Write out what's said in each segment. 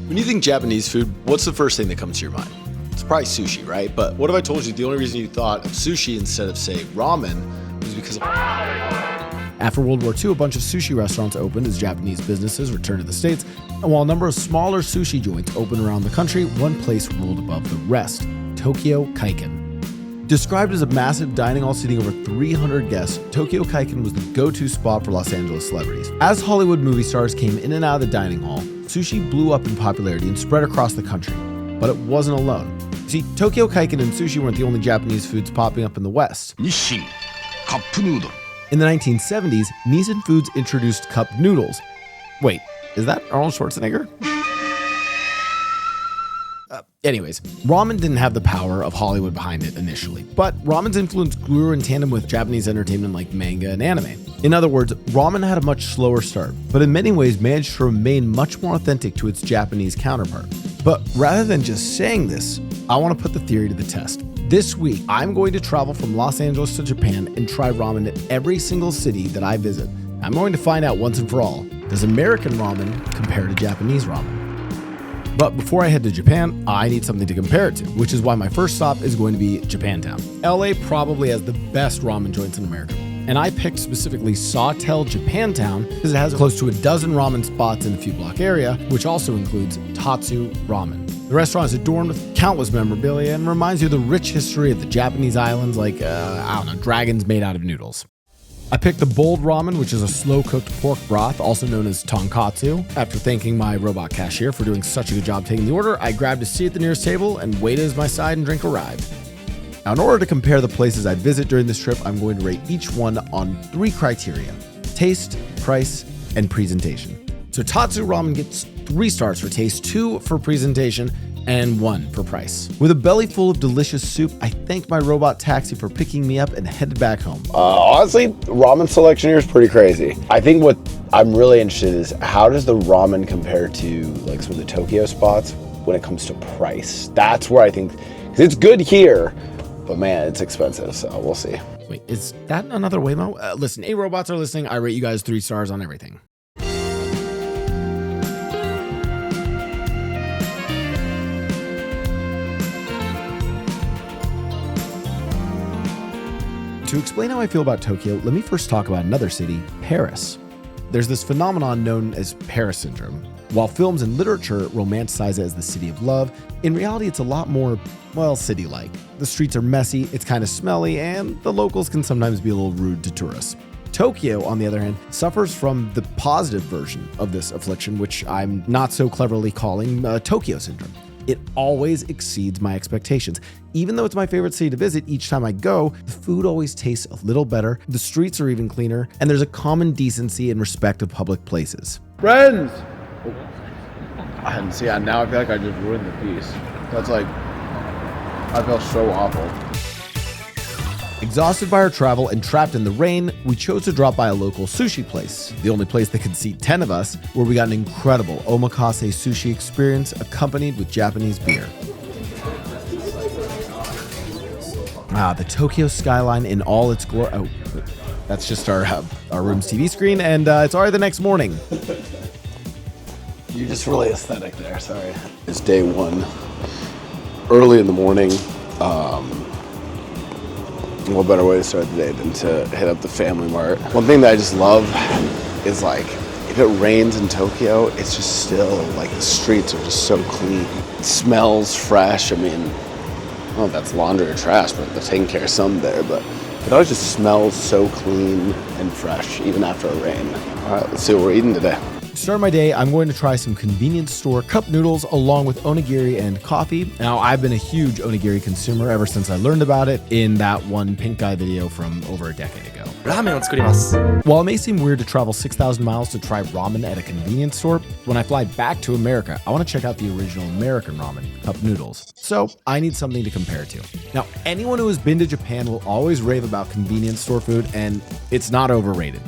When you think Japanese food, what's the first thing that comes to your mind? It's probably sushi, right? But what if I told you the only reason you thought of sushi instead of, say, ramen was because of... After World War II, a bunch of sushi restaurants opened as Japanese businesses returned to the States, and while a number of smaller sushi joints opened around the country, one place ruled above the rest: Tokyo Kaiken. Described as a massive dining hall seating over 300 guests, Tokyo Kaiken was the go-to spot for Los Angeles celebrities. As Hollywood movie stars came in and out of the dining hall, sushi blew up in popularity and spread across the country. But it wasn't alone. See, Tokyo Kaiken and sushi weren't the only Japanese foods popping up in the West. Nissin Cup Noodle. In the 1970s, Nissin Foods introduced cup noodles. Wait, is that Arnold Schwarzenegger? Anyways, ramen didn't have the power of Hollywood behind it initially, but ramen's influence grew in tandem with Japanese entertainment like manga and anime. In other words, ramen had a much slower start, but in many ways managed to remain much more authentic to its Japanese counterpart. But rather than just saying this, I want to put the theory to the test. This week, I'm going to travel from Los Angeles to Japan and try ramen at every single city that I visit. I'm going to find out once and for all, does American ramen compare to Japanese ramen? But before I head to Japan, I need something to compare it to, which is why my first stop is going to be Japantown. LA probably has the best ramen joints in America, and I picked specifically Sawtell Japantown because it has close to a dozen ramen spots in a few block area, which also includes Tatsu Ramen. The restaurant is adorned with countless memorabilia and reminds you of the rich history of the Japanese islands like, dragons made out of noodles. I picked the bold ramen, which is a slow-cooked pork broth, also known as tonkatsu. After thanking my robot cashier for doing such a good job taking the order, I grabbed a seat at the nearest table and waited as my side and drink arrived. Now, in order to compare the places I visit during this trip, I'm going to rate each one on 3 criteria: taste, price, and presentation. So Tatsu Ramen gets 3 stars for taste, 2 for presentation, and 1 for price. With a belly full of delicious soup, I thanked my robot taxi for picking me up and headed back home. Honestly, ramen selection here is pretty crazy. I think what I'm really interested in is how does the ramen compare to like some of the Tokyo spots when it comes to price? That's where I think, because it's good here, but man, it's expensive, so we'll see. Wait, is that another Waymo? Listen, robots are listening. I rate you guys 3 stars on everything. To explain how I feel about Tokyo, let me first talk about another city, Paris. There's this phenomenon known as Paris syndrome. While films and literature romanticize it as the city of love, in reality it's a lot more, city-like. The streets are messy, it's kind of smelly, and the locals can sometimes be a little rude to tourists. Tokyo, on the other hand, suffers from the positive version of this affliction, which I'm not so cleverly calling Tokyo syndrome. It always exceeds my expectations. Even though it's my favorite city to visit, each time I go, the food always tastes a little better, the streets are even cleaner, and there's a common decency and respect of public places. Friends! And see, now I feel like I just ruined the piece. That's like, I feel so awful. Exhausted by our travel and trapped in the rain, we chose to drop by a local sushi place, the only place that could seat 10 of us, where we got an incredible omakase sushi experience accompanied with Japanese beer. The Tokyo skyline in all its glory. Oh, that's just our room's TV screen, and it's already the next morning. You're just really aesthetic there, sorry. It's day 1, early in the morning. What better way to start the day than to hit up the Family Mart? One thing that I just love is like, if it rains in Tokyo, it's just still like the streets are just so clean. It smells fresh. I mean, I don't know if that's laundry or trash, but they're taking care of some there, but it always just smells so clean and fresh, even after a rain. All right, let's see what we're eating today. To start my day, I'm going to try some convenience store cup noodles along with onigiri and coffee. Now, I've been a huge onigiri consumer ever since I learned about it in that one pink guy video from over a decade ago. Ramenを作ります。 While it may seem weird to travel 6,000 miles to try ramen at a convenience store, when I fly back to America, I want to check out the original American ramen, cup noodles. So I need something to compare it to. Now, anyone who has been to Japan will always rave about convenience store food, and it's not overrated.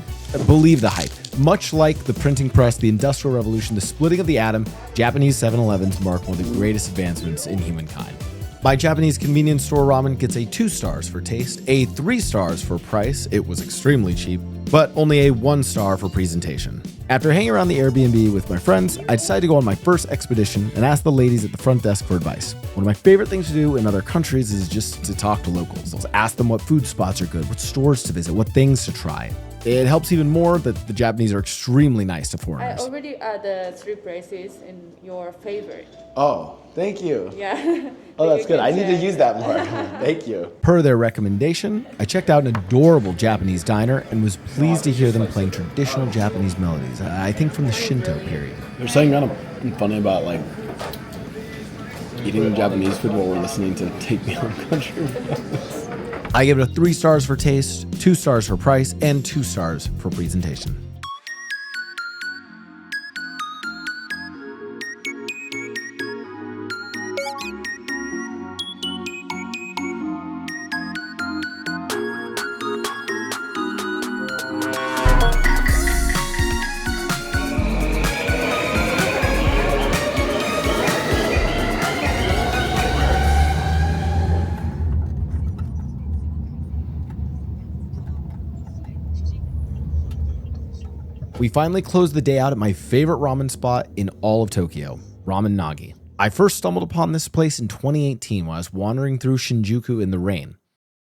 Believe the hype. Much like the printing press, the Industrial Revolution, the splitting of the atom, Japanese 7-Elevens mark one of the greatest advancements in humankind. My Japanese convenience store ramen gets a 2 stars for taste, a 3 stars for price, it was extremely cheap, but only a 1-star for presentation. After hanging around the Airbnb with my friends, I decided to go on my first expedition and ask the ladies at the front desk for advice. One of my favorite things to do in other countries is just to talk to locals. I'll ask them what food spots are good, what stores to visit, what things to try. It helps even more that the Japanese are extremely nice to I foreigners. already add the 3 places in your favorite. Oh, thank you. Yeah. Oh, that's You good. can I need to check. use that more. Thank you. Per their recommendation, I checked out an adorable Japanese diner and was pleased to hear them playing traditional Japanese melodies, I think from the Shinto period. There's something kind of funny about like eating Japanese food while we're listening to Take Me Home Country. I give it a 3 stars for taste, 2 stars for price, and 2 stars for presentation. We finally closed the day out at my favorite ramen spot in all of Tokyo, Ramen Nagi. I first stumbled upon this place in 2018 while I was wandering through Shinjuku in the rain.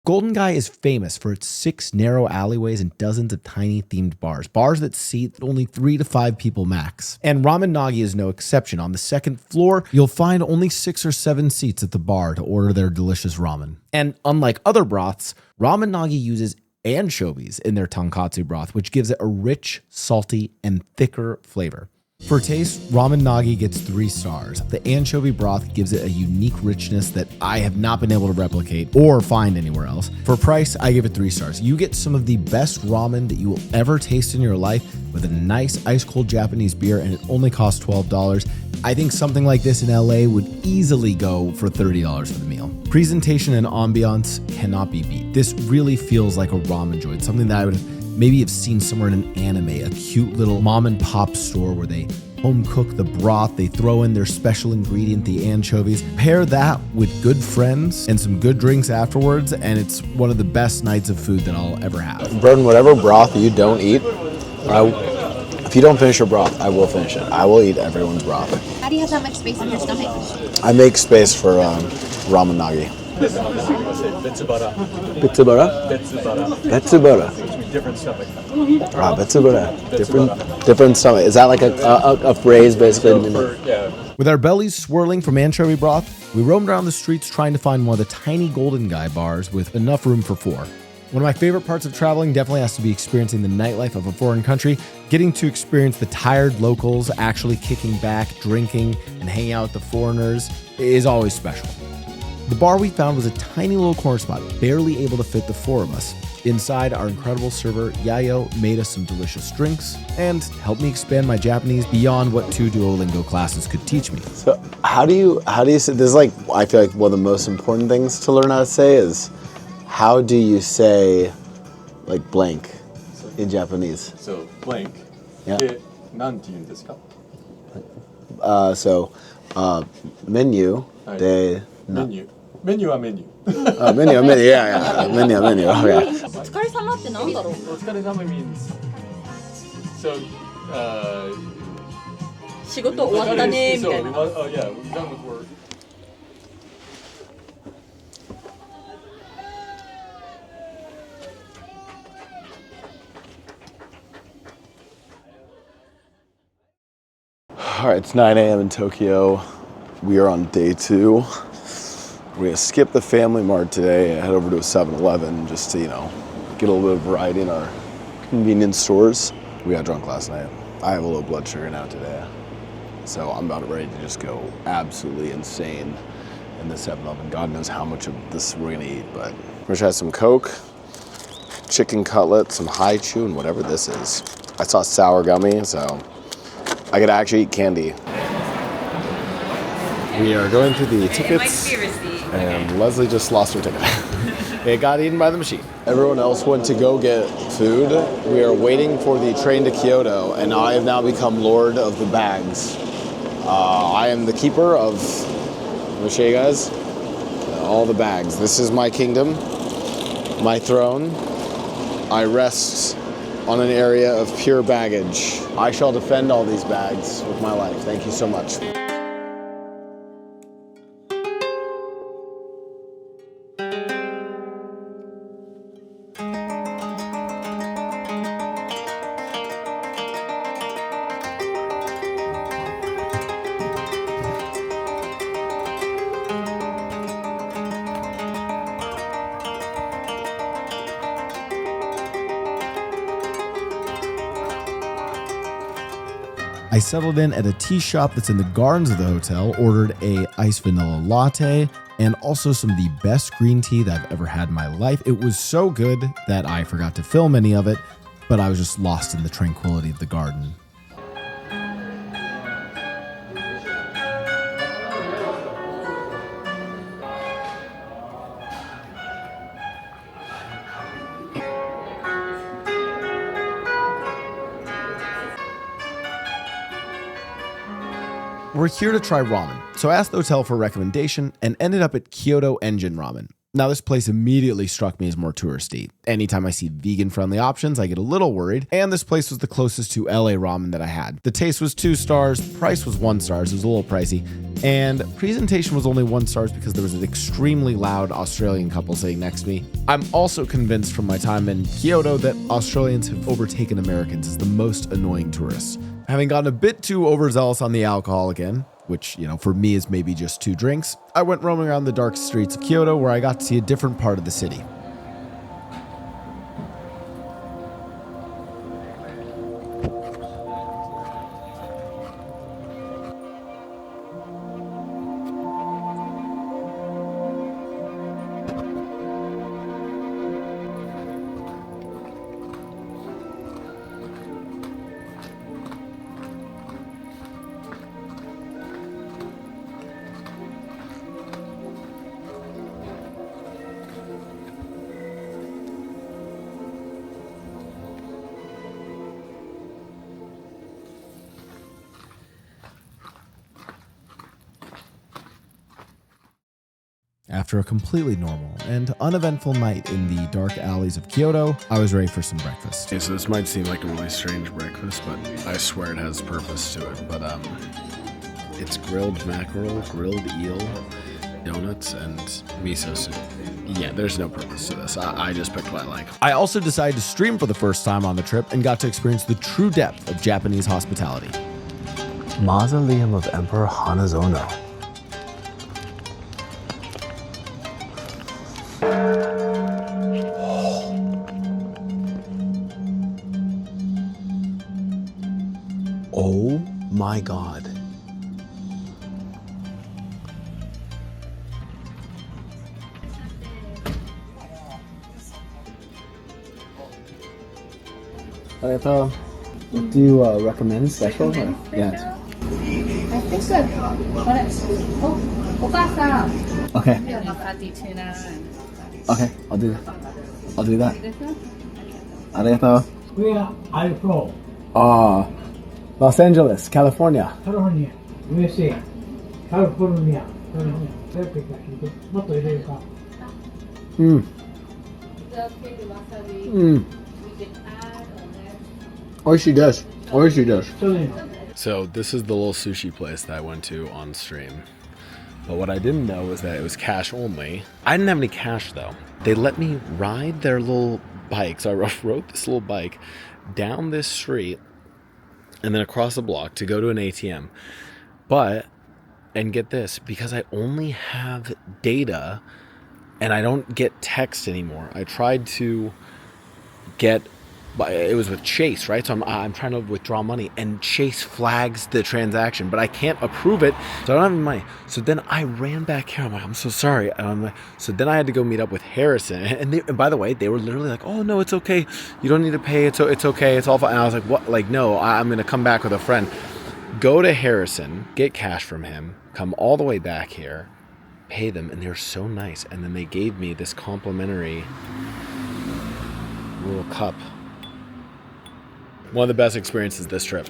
Golden Gai is famous for its 6 narrow alleyways and dozens of tiny themed bars that seat only 3 to 5 people max. And Ramen Nagi is no exception. On the 2nd floor, you'll find only 6 or 7 seats at the bar to order their delicious ramen. And unlike other broths, Ramen Nagi uses anchovies in their tonkatsu broth, which gives it a rich, salty, and thicker flavor. For taste, Ramen Nagi gets 3 stars. The anchovy broth gives it a unique richness that I have not been able to replicate or find anywhere else. For price, I give it 3 stars. You get some of the best ramen that you will ever taste in your life with a nice ice-cold Japanese beer, and it only costs $12. I think something like this in LA would easily go for $30 for the meal. Presentation and ambiance cannot be beat. This really feels like a ramen joint, something that I would maybe have seen somewhere in an anime, a cute little mom and pop store where they home cook the broth, they throw in their special ingredient, the anchovies. Pair that with good friends and some good drinks afterwards, and it's one of the best nights of food that I'll ever have. Burden, whatever broth you don't eat, if you don't finish your broth, I will finish it. I will eat everyone's broth. How do you have that much space in your stomach? I make space for ramen nagi. Betsubara. Betsubara? Betsubara. Different stomach. Ah, betsubara. Different stomach. Is that like a phrase basically? Yeah. With our bellies swirling from anchovy broth, we roamed around the streets trying to find one of the tiny Golden Gai bars with enough room for 4. One of my favorite parts of traveling definitely has to be experiencing the nightlife of a foreign country. Getting to experience the tired locals actually kicking back, drinking, and hanging out with the foreigners is always special. The bar we found was a tiny little corner spot, barely able to fit the 4 of us. Inside, our incredible server, Yayo, made us some delicious drinks and helped me expand my Japanese beyond what 2 Duolingo classes could teach me. So how do you say this? Is like, I feel like one of the most important things to learn how to say is, how do you say like blank in Japanese? So blank. Yeah. で、なんて言うんですか? Menu で Menu. Menu はメニュー。menu, yeah, menu, okay. お疲れ様ってなんだろう。お疲れ様 means so 仕事終わったねみたいな。Oh yeah, we're done with work. All right, it's 9 a.m. in Tokyo. We are on day 2. We're gonna skip the Family Mart today and head over to a 7-Eleven just to, get a little bit of variety in our convenience stores. We got drunk last night. I have a low blood sugar now today. So I'm about ready to just go absolutely insane in the 7-Eleven. God knows how much of this we're gonna eat, but we're gonna try some Coke, chicken cutlet, some haichu, and whatever this is. I saw sour gummy, so I could actually eat candy. We are going through the tickets, and Leslie just lost her ticket. It got eaten by the machine. Everyone else went to go get food. We are waiting for the train to Kyoto, and I have now become lord of the bags. I am the keeper of, let me show you guys, all the bags. This is my kingdom, my throne. I rest on an area of pure baggage. I shall defend all these bags with my life. Thank you so much. I settled in at a tea shop that's in the gardens of the hotel, ordered a iced vanilla latte, and also some of the best green tea that I've ever had in my life. It was so good that I forgot to film any of it, but I was just lost in the tranquility of the garden. We're here to try ramen, so I asked the hotel for a recommendation and ended up at Kyoto Engine Ramen. Now, this place immediately struck me as more touristy. Anytime I see vegan-friendly options, I get a little worried, and this place was the closest to LA ramen that I had. The taste was 2 stars, price was 1 star, so it was a little pricey, and presentation was only 1 star because there was an extremely loud Australian couple sitting next to me. I'm also convinced from my time in Kyoto that Australians have overtaken Americans as the most annoying tourists. Having gotten a bit too overzealous on the alcohol again, which, for me is maybe just 2 drinks, I went roaming around the dark streets of Kyoto where I got to see a different part of the city. After a completely normal and uneventful night in the dark alleys of Kyoto, I was ready for some breakfast. Okay, so this might seem like a really strange breakfast, but I swear it has purpose to it. But it's grilled mackerel, grilled eel, donuts, and miso soup. Yeah, there's no purpose to this. I just picked what I like. I also decided to stream for the first time on the trip and got to experience the true depth of Japanese hospitality. Mausoleum of Emperor Hanazono. Oh my God. What do you recommend special? Yeah. I think so. Okay. Fatty tuna and Okay, I'll do that. I'll do that. Arigato. Where are you from? Los Angeles, California. California, USA. California. Perfect. もっと入れるか。the okay with wasabi. We can add on there. Oishi desu. Oishi desu. So this is the little sushi place that I went to on stream. But what I didn't know was that it was cash only. I didn't have any cash though. They let me ride their little bike. So I rode this little bike down this street and then across the block to go to an ATM. But, and get this, because I only have data and I don't get text anymore. I tried to get, it was with Chase, right? So I'm trying to withdraw money and Chase flags the transaction, but I can't approve it, so I don't have any money. So then I ran back here. I'm like, I'm so sorry. And I'm like, so then I had to go meet up with Harrison. And by the way, they were literally like, oh no, it's okay. You don't need to pay. It's okay. It's all fine. And I was like, what? Like, no, I'm going to come back with a friend. Go to Harrison, get cash from him, come all the way back here, pay them, and they're so nice. And then they gave me this complimentary little cup. One of the best experiences this trip.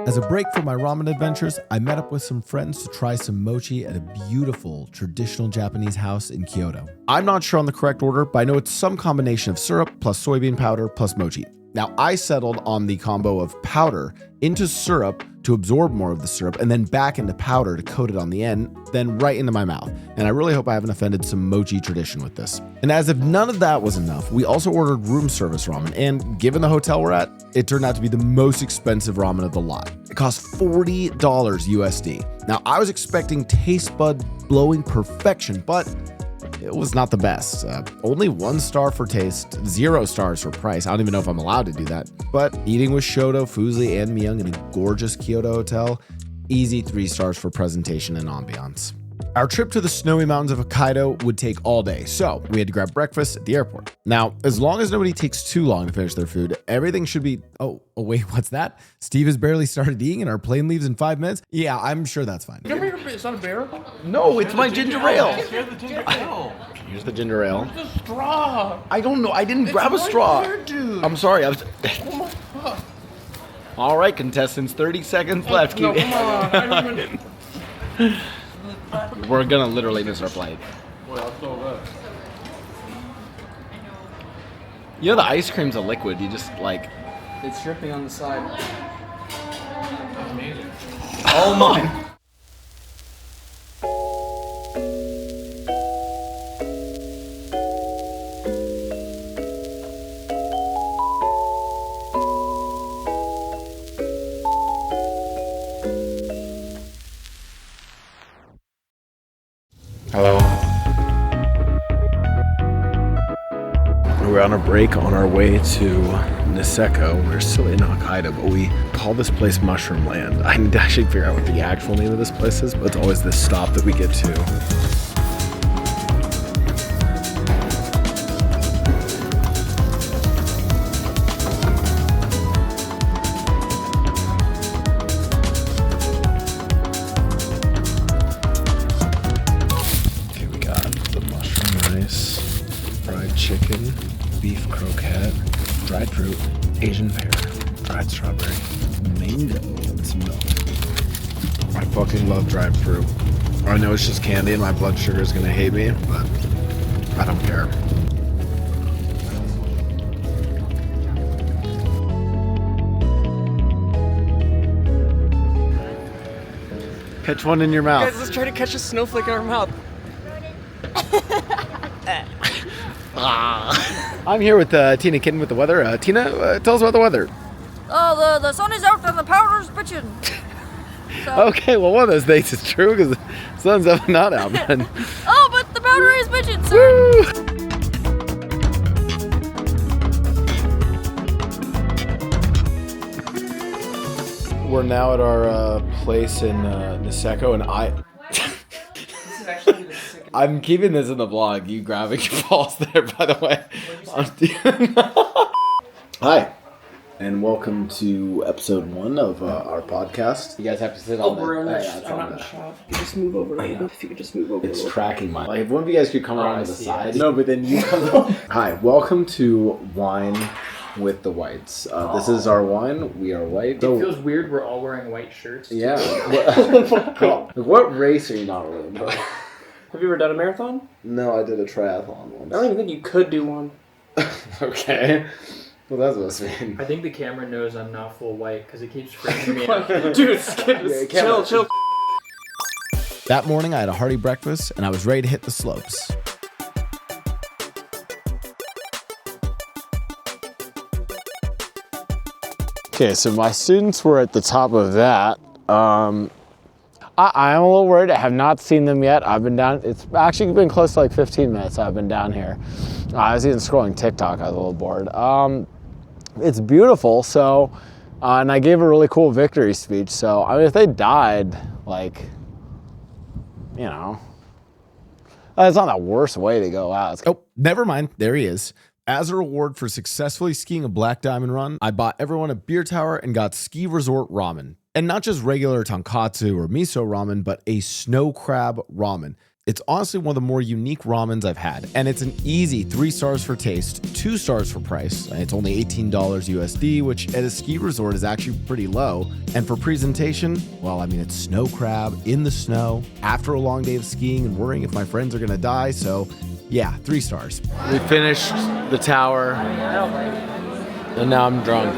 As a break from my ramen adventures, I met up with some friends to try some mochi at a beautiful traditional Japanese house in Kyoto. I'm not sure on the correct order, but I know it's some combination of syrup plus soybean powder plus mochi. Now, I settled on the combo of powder into syrup to absorb more of the syrup and then back into powder to coat it on the end, then right into my mouth. And I really hope I haven't offended some mochi tradition with this. And as if none of that was enough, we also ordered room service ramen. And given the hotel we're at, it turned out to be the most expensive ramen of the lot. It cost $40 USD. Now, I was expecting taste bud blowing perfection, but it was not the best. Only 1 star for taste, 0 stars for price. I don't even know if I'm allowed to do that. But eating with Shoto, Fuzli, and Myung in a gorgeous Kyoto hotel, easy 3 stars for presentation and ambiance. Our trip to the snowy mountains of Hokkaido would take all day, so we had to grab breakfast at the airport. Now, as long as nobody takes too long to finish their food, everything should be... Oh, wait, what's that? Steve has barely started eating and our plane leaves in 5 minutes? Yeah, I'm sure that's fine. It's not a bear? No, it's my ginger ale. Here's the ginger ale. Here's the ginger ale. The straw. I don't know. I didn't grab a straw. Here, dude. I'm sorry. I was. Oh my god. All right, contestants. 30 seconds left. No, come on. I don't even... We're gonna literally miss our flight. Well, I'll throw that. You know the ice cream's a liquid. You just like. It's dripping on the side. That's amazing. Oh my. Hello. We're on a break on our way to Niseko. We're still in Hokkaido, but we call this place Mushroom Land. I need to actually figure out what the actual name of this place is, but it's always this stop that we get to. Chicken, beef croquette, dried fruit, Asian pear, dried strawberry, mango, and some milk. I fucking love dried fruit. I know it's just candy and my blood sugar is gonna hate me, but I don't care. Catch one in your mouth. Guys, let's try to catch a snowflake in our mouth. I'm here with Tina Kitten with the weather. Tina, tell us about the weather. Oh, the sun is out and the powder's bitching. So. Okay, well, one of those things is true because the sun's up and not out. But... Oh, but the powder is bitching, so. We're now at our place in Niseko, and I'm keeping this in the vlog, you grabbing your balls there, by the way. Hi, and welcome to episode 1 of our podcast. You guys have to sit on we're in that. I'm not in the shot. You just move over a little bit. If you could just move over. It's tracking my... Like, if one of you guys could come around to the side. No, but then you come... Hi, welcome to Wine with the Whites. This is our wine. We are white. It feels weird we're all wearing white shirts. Yeah. What race are you not really? Have you ever done a marathon? No, I did a triathlon once. I don't even think you could do one. Okay. Well, that's what I mean. I think the camera knows I'm not full white because it keeps freaking me out. Dude, chill. That morning, I had a hearty breakfast and I was ready to hit the slopes. Okay, so my students were at the top of that. I'm a little worried. I have not seen them yet. I've been down. It's actually been close to like 15 minutes I've been down here. I was even scrolling TikTok. I was a little bored. It's beautiful. So, and I gave a really cool victory speech. So, I mean, if they died, like, you know, it's not the worst way to go out. Oh, never mind. There he is. As a reward for successfully skiing a Black Diamond run, I bought everyone a beer tower and got ski resort ramen. And not just regular tonkatsu or miso ramen, but a snow crab ramen. It's honestly one of the more unique ramens I've had, and it's an easy 3 stars for taste, 2 stars for price. It's only $18 USD, which at a ski resort is actually pretty low. And for presentation, well, I mean, it's snow crab in the snow after a long day of skiing and worrying if my friends are gonna die, so yeah, 3 stars. We finished the tower, and now I'm drunk.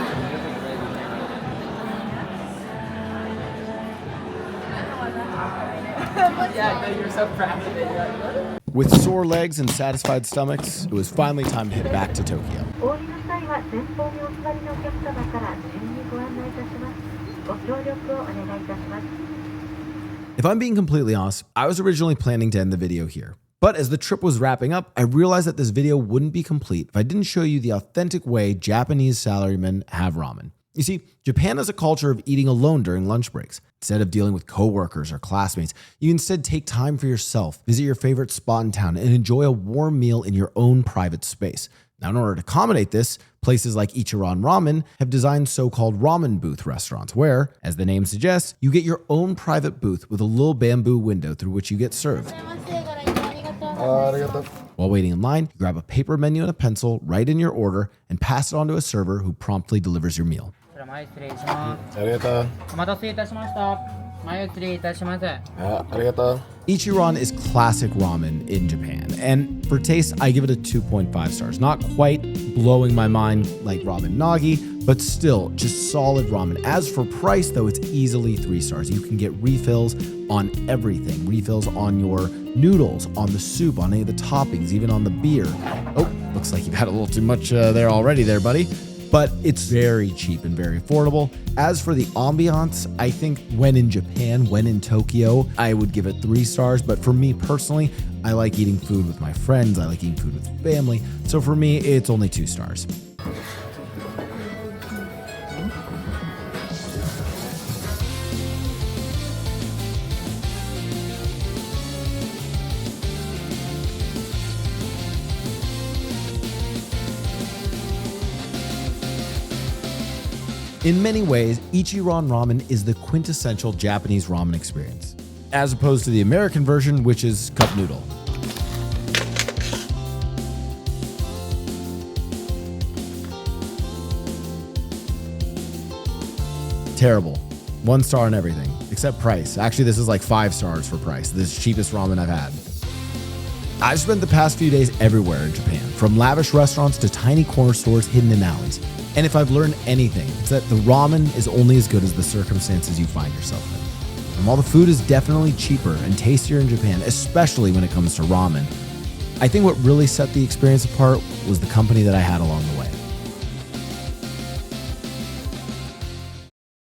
You're so proud of it. With sore legs and satisfied stomachs, it was finally time to head back to Tokyo. If I'm being completely honest, I was originally planning to end the video here. But as the trip was wrapping up, I realized that this video wouldn't be complete if I didn't show you the authentic way Japanese salarymen have ramen. You see, Japan has a culture of eating alone during lunch breaks. Instead of dealing with coworkers or classmates, you instead take time for yourself, visit your favorite spot in town, and enjoy a warm meal in your own private space. Now, in order to accommodate this, places like Ichiran Ramen have designed so-called ramen booth restaurants where, as the name suggests, you get your own private booth with a little bamboo window through which you get served. While waiting in line, you grab a paper menu and a pencil, write in your order, and pass it on to a server who promptly delivers your meal. Ichiran is classic ramen in Japan, and for taste, I give it a 2.5 stars. Not quite blowing my mind like ramen nagi, but still just solid ramen. As for price, though, it's easily 3 stars. You can get refills on everything. Refills on your noodles, on the soup, on any of the toppings, even on the beer. Oh, looks like you've had a little too much there already there, buddy. But it's very cheap and very affordable. As for the ambiance, I think when in Japan, when in Tokyo, I would give it 3 stars. But for me personally, I like eating food with my friends. I like eating food with family. So for me, it's only 2 stars. In many ways, Ichiran Ramen is the quintessential Japanese ramen experience, as opposed to the American version, which is cup noodle. Terrible. 1 star on everything, except price. Actually, this is like 5 stars for price. This is the cheapest ramen I've had. I've spent the past few days everywhere in Japan, from lavish restaurants to tiny corner stores hidden in alleys. And if I've learned anything, it's that the ramen is only as good as the circumstances you find yourself in. And while the food is definitely cheaper and tastier in Japan, especially when it comes to ramen, I think what really set the experience apart was the company that I had along the way.